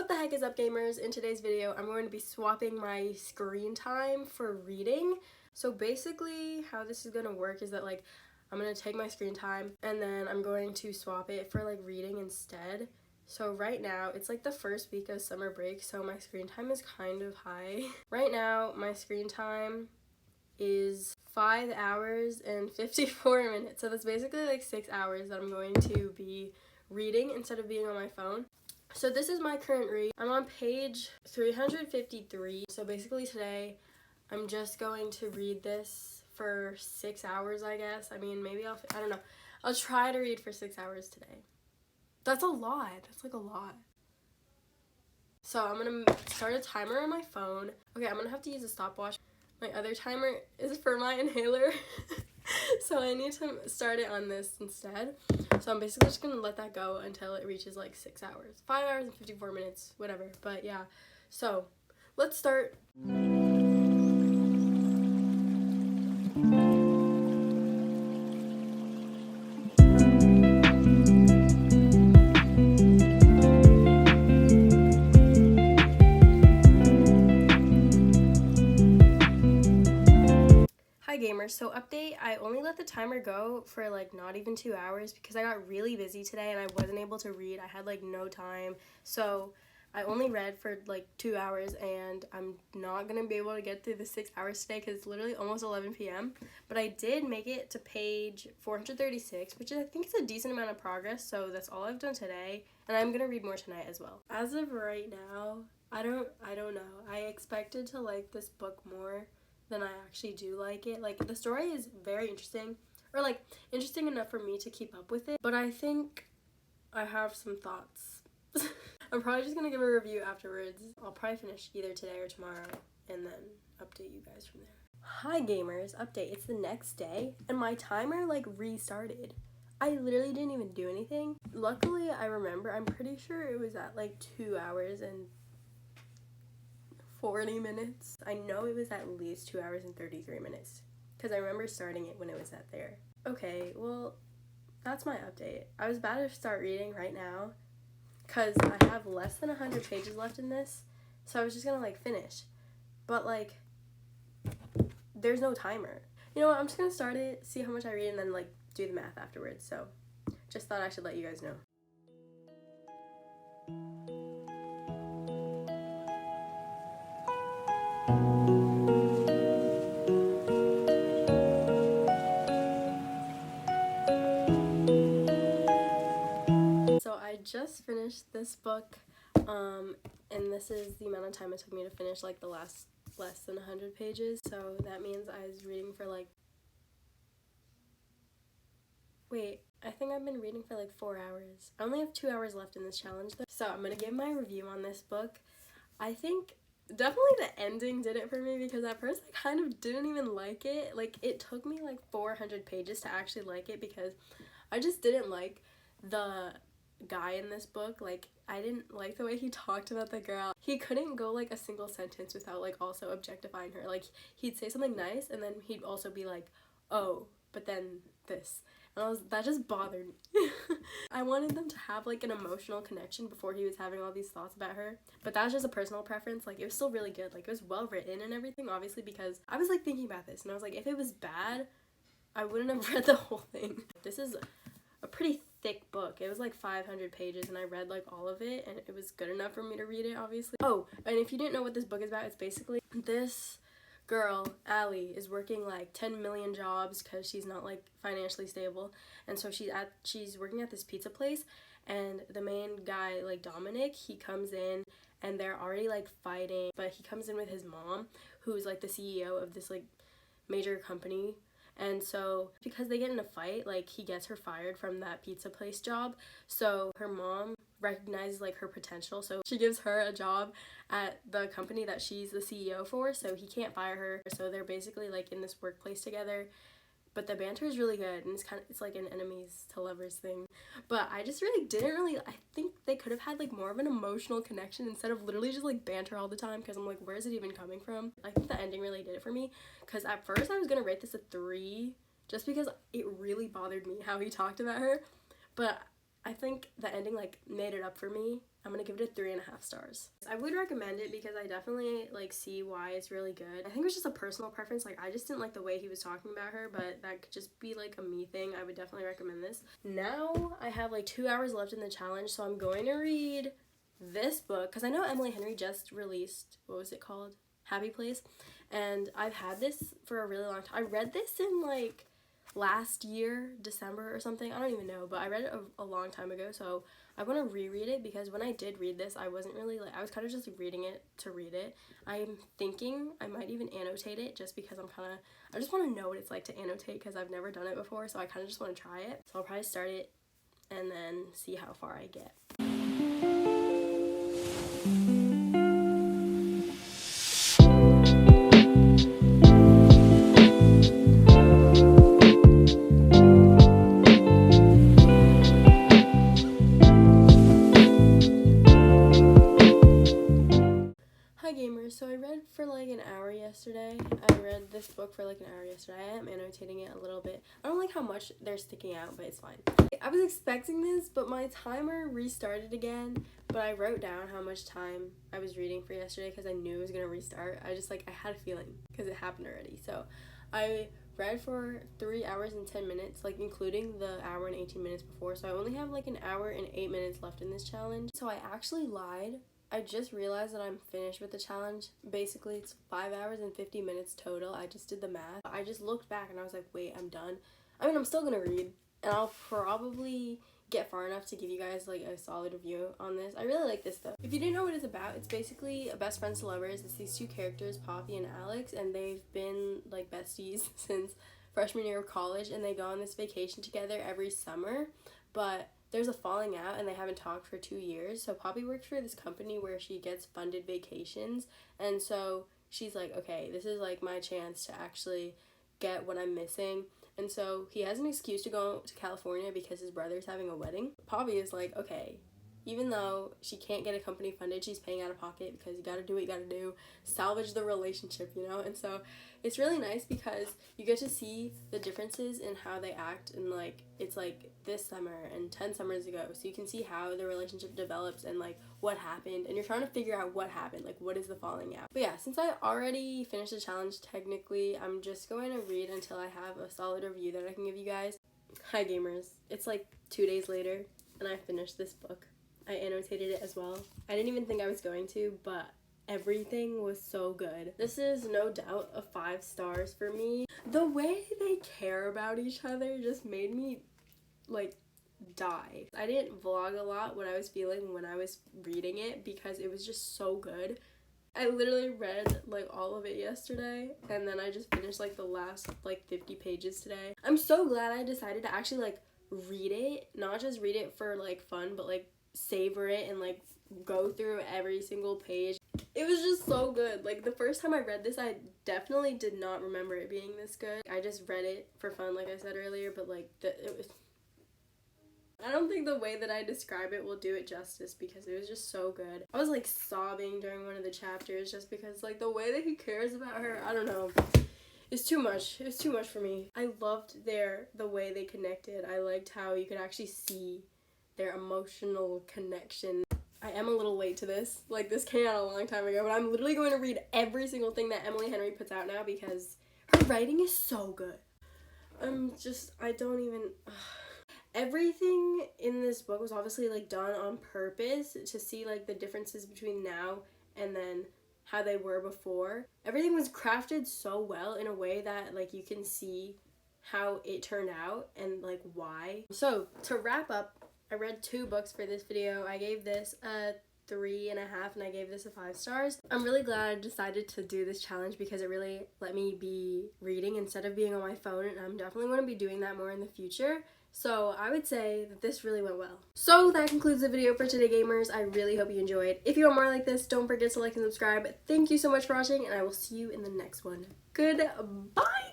What the heck is up, gamers? In today's video, I'm going to be swapping my screen time for reading. So basically, how this is going to work is that, like, I'm going to take my screen time and then I'm going to swap it for, like, reading instead. So right now, it's, like, the first week of summer break, so my screen time is kind of high. Right now, my screen time is 5 hours and 54 minutes. So that's basically, like, 6 hours that I'm going to be reading instead of being on my phone. So this is my current read. I'm on page 353. So basically today, I'm just going to read this for 6 hours, I guess. I mean, maybe I don't know. I'll try to read for 6 hours today. That's a lot. That's like a lot. So I'm gonna start a timer on my phone. Okay, I'm gonna have to use a stopwatch. My other timer is for my inhaler. So I need to start it on this instead. So I'm basically just gonna let that go until it reaches like 6 hours. 5 hours and 54 minutes, whatever. But yeah, so let's start. Hi gamers, so update, I only let the timer go for like not even 2 hours because I got really busy today and I wasn't able to read. I had like no time, so I only read for like 2 hours and I'm not gonna be able to get through the 6 hours today because it's literally almost 11 p.m. But I did make it to page 436, which I think is a decent amount of progress, so that's all I've done today, and I'm gonna read more tonight as well. As of right now, I don't know. I expected to like this book more than I actually do like it. Like, the story is very interesting, or like interesting enough for me to keep up with it, but I think I have some thoughts. I'm probably just gonna give a review afterwards. I'll probably finish either today or tomorrow and then update you guys from there. Hi gamers, update. It's the next day and my timer like restarted. I literally didn't even do anything. Luckily, I remember, I'm pretty sure it was at like 2 hours and 40 minutes. I know it was at least 2 hours and 33 minutes because I remember starting it when it was at there. Okay, well, that's my update. I was about to start reading right now because I have less than 100 pages left in this, so I was just gonna like finish, but like there's no timer. You know what, I'm just gonna start it, see how much I read, and then like do the math afterwards. So just thought I should let you guys know. So I just finished this book, and this is the amount of time it took me to finish like the last less than 100 pages. So that means I was reading for like, wait, I think I've been reading for like 4 hours. I only have 2 hours left in this challenge though. So I'm gonna give my review on this book. I think definitely the ending did it for me because at first I kind of didn't even like it. Like, it took me like 400 pages to actually like it because I just didn't like the guy in this book. Like, I didn't like the way he talked about the girl. He couldn't go like a single sentence without like also objectifying her. Like, he'd say something nice and then he'd also be like, oh, but then this. And that just bothered me. I wanted them to have like an emotional connection before he was having all these thoughts about her, but that was just a personal preference. Like, it was still really good. Like, it was well written and everything, obviously, because I was like thinking about this and I was like, if it was bad, I wouldn't have read the whole thing. This is a pretty thick book. It was like 500 pages and I read like all of it and it was good enough for me to read it, obviously. Oh, and if you didn't know what this book is about, it's basically this girl, Allie, is working like 10 million jobs because she's not like financially stable, and so she's working at this pizza place, and the main guy, like Dominic, he comes in and they're already like fighting, but he comes in with his mom, who's like the CEO of this like major company. And so because they get in a fight, like, he gets her fired from that pizza place job. So her mom recognizes like her potential, so she gives her a job at the company that she's the CEO for, so he can't fire her. So they're basically like in this workplace together, but the banter is really good and it's like an enemies to lovers thing. But I just really I think they could have had like more of an emotional connection instead of literally just like banter all the time, because I'm like, where is it even coming from? I think the ending really did it for me, because at first I was gonna rate this a 3 just because it really bothered me how he talked about her, but I think the ending like made it up for me I'm gonna give it a 3.5 stars. I would recommend it because I definitely like see why it's really good. I think it was just a personal preference. Like I just didn't like the way he was talking about her, but that could just be like a me thing. I would definitely recommend this. Now I have like 2 hours left in the challenge, so I'm going to read this book because I know Emily Henry just released, what was it called? Happy Place. And I've had this for a really long time. I read this in like last year, December or something. I don't even know, but I read it a long time ago, so I want to reread it because when I did read this, I wasn't really like, I was kind of just reading it to read it. I'm thinking I might even annotate it just because I just want to know what it's like to annotate because I've never done it before, so I kind of just want to try it. So I'll probably start it and then see how far I get. So I read for like an hour yesterday. I read this book for like an hour yesterday. I am annotating it a little bit. I don't like how much they're sticking out, but it's fine. I was expecting this, but my timer restarted again. But I wrote down how much time I was reading for yesterday because I knew it was going to restart. I had a feeling because it happened already. So I read for 3 hours and 10 minutes, like including the hour and 18 minutes before. So I only have like an hour and 8 minutes left in this challenge. So I actually lied. I just realized that I'm finished with the challenge. Basically, it's 5 hours and 50 minutes total. I just did the math. I just looked back and I was like, wait, I'm done. I mean, I'm still gonna read, and I'll probably get far enough to give you guys like a solid review on this. I really like this though. If you didn't know what it's about, it's basically a best friends to lovers. It's these two characters, Poppy and Alex, and they've been like besties since freshman year of college, and they go on this vacation together every summer, but there's a falling out and they haven't talked for 2 years. So Poppy works for this company where she gets funded vacations, and so she's like, okay, this is like my chance to actually get what I'm missing. And so he has an excuse to go to California because his brother's having a wedding. Poppy is like, okay, even though she can't get a company funded, she's paying out of pocket because you gotta do what you gotta do, salvage the relationship, you know? And so it's really nice because you get to see the differences in how they act, and like it's like this summer and 10 summers ago, so you can see how the relationship develops and like what happened, and you're trying to figure out what happened, like what is the falling out. But yeah, since I already finished the challenge technically, I'm just going to read until I have a solid review that I can give you guys. Hi gamers, it's like 2 days later and I finished this book. I annotated it as well. I didn't even think I was going to, but everything was so good. This is no doubt a 5 stars for me. The way they care about each other just made me like die. I didn't vlog a lot what I was feeling when I was reading it because it was just so good. I literally read like all of it yesterday, and then I just finished like the last like 50 pages today. I'm so glad I decided to actually like read it, not just read it for like fun, but like savor it and like go through every single page. It was just so good. Like the first time I read this, I definitely did not remember it being this good. I just read it for fun, like I said earlier, but like I don't think the way that I describe it will do it justice because it was just so good. I was like sobbing during one of the chapters just because like the way that he cares about her, I don't know. It's too much. It's too much for me. I loved the way they connected. I liked how you could actually see their emotional connection. I am a little late to this. Like, this came out a long time ago, but I'm literally going to read every single thing that Emily Henry puts out now because her writing is so good. I don't even... Everything in this book was obviously, like, done on purpose to see, like, the differences between now and then how they were before. Everything was crafted so well in a way that, like, you can see how it turned out and, like, why. So, to wrap up, I read 2 books for this video. I gave this a 3.5 and I gave this a 5 stars. I'm really glad I decided to do this challenge because it really let me be reading instead of being on my phone, and I'm definitely going to be doing that more in the future. So I would say that this really went well. So that concludes the video for today, gamers. I really hope you enjoyed. If you want more like this, don't forget to like and subscribe. Thank you so much for watching, and I will see you in the next one. Goodbye!